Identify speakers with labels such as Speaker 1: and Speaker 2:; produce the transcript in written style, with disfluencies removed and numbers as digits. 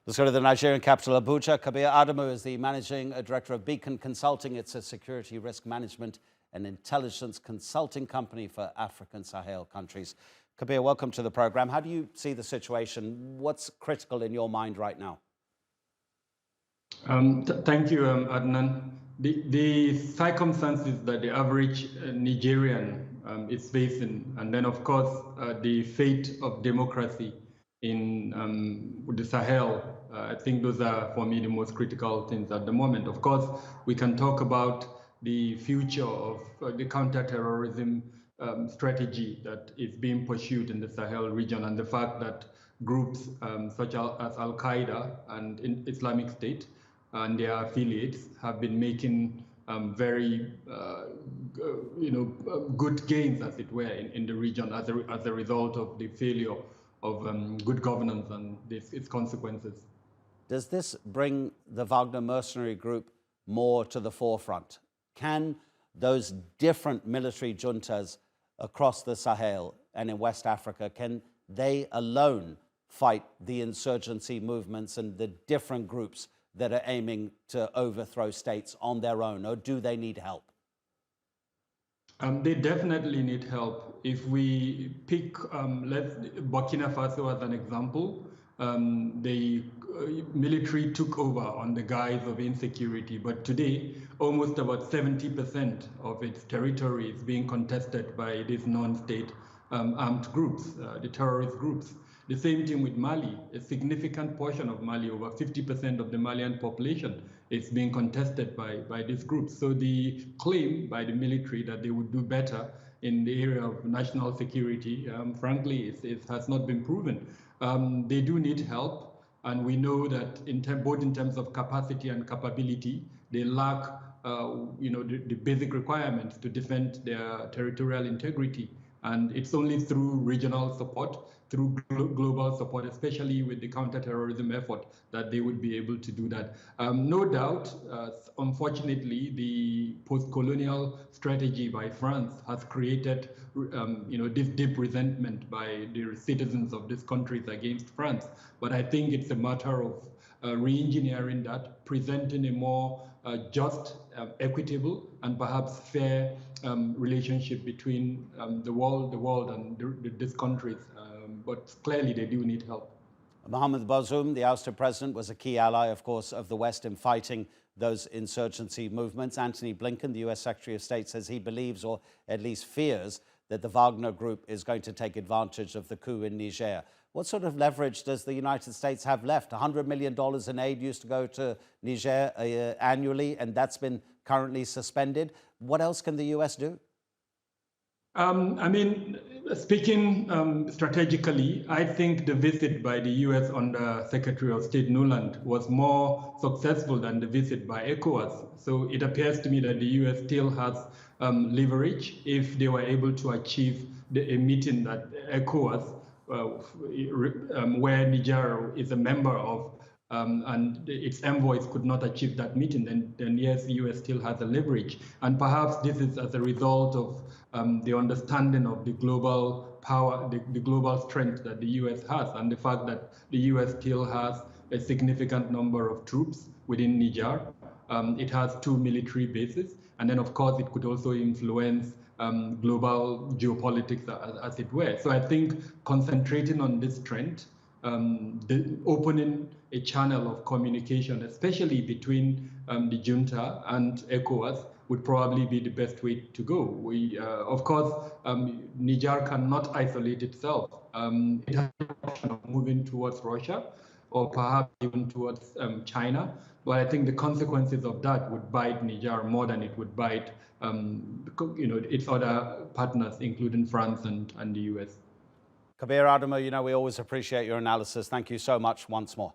Speaker 1: Let's go to the Nigerian capital, Abuja. Kabir Adamu is the managing director of Beacon Consulting. It's a security risk management and intelligence consulting company for African Sahel countries. Kabir, welcome to the program. How do you see the situation? What's critical in your mind right now?
Speaker 2: Thank you, Adnan. The circumstances that the average Nigerian is facing, and then of course the fate of democracy in the Sahel, I think those are for me the most critical things at the moment. Of course, we can talk about the future of the counter-terrorism strategy that is being pursued in the Sahel region, and the fact that groups such as Al-Qaeda and Islamic State and their affiliates have been making very good gains, as it were, in the region as a result of the failure of good governance and its consequences.
Speaker 1: Does this bring the Wagner mercenary group more to the forefront? Can those different military juntas across the Sahel and in West Africa, can they alone fight the insurgency movements and the different groups that are aiming to overthrow states on their own, or do they need help?
Speaker 2: They definitely need help. If we pick Burkina Faso as an example, the military took over on the guise of insecurity, but today almost about 70% of its territory is being contested by these non-state armed groups, the terrorist groups. The same thing with Mali. A significant portion of Mali, over 50% of the Malian population, is being contested by these groups. So the claim by the military that they would do better in the area of national security, frankly, it has not been proven. They do need help, and we know that both in terms of capacity and capability, they lack the basic requirements to defend their territorial integrity. And it's only through regional support, through global support, especially with the counterterrorism effort, that they would be able to do that. No doubt, unfortunately, the post-colonial strategy by France has created this deep resentment by the citizens of these countries against France. But I think it's a matter of re-engineering that, presenting a more just, equitable, and perhaps fair relationship between the world and these countries. But clearly they do need help.
Speaker 1: Mohamed Bazoum, the ousted president, was a key ally, of course, of the West in fighting those insurgency movements. Antony Blinken, the US Secretary of State, says he believes, or at least fears, that the Wagner group is going to take advantage of the coup in Niger. What sort of leverage does the United States have left? $100 million in aid used to go to Niger annually, and that's been currently suspended. What else can the US do?
Speaker 2: I mean, speaking strategically, I think the visit by the US under Secretary of State Nuland was more successful than the visit by ECOWAS. So it appears to me that the US still has leverage if they were able to achieve a meeting that ECOWAS, where Niger is a member of, and its envoys could not achieve that meeting, then yes, the US still has a leverage. And perhaps this is as a result of the understanding of the global power, the global strength that the US has, and the fact that the US still has a significant number of troops within Niger. It has 2 military bases, and then of course it could also influence global geopolitics, as it were. So I think concentrating on this trend, opening a channel of communication, especially between the junta and ECOWAS, would probably be the best way to go. Of course, Niger cannot isolate itself. It has the option of moving towards Russia, or perhaps even towards China. But I think the consequences of that would bite Niger more than it would bite its other partners, including France and the US.
Speaker 1: Kabir Adamu, we always appreciate your analysis. Thank you so much once more.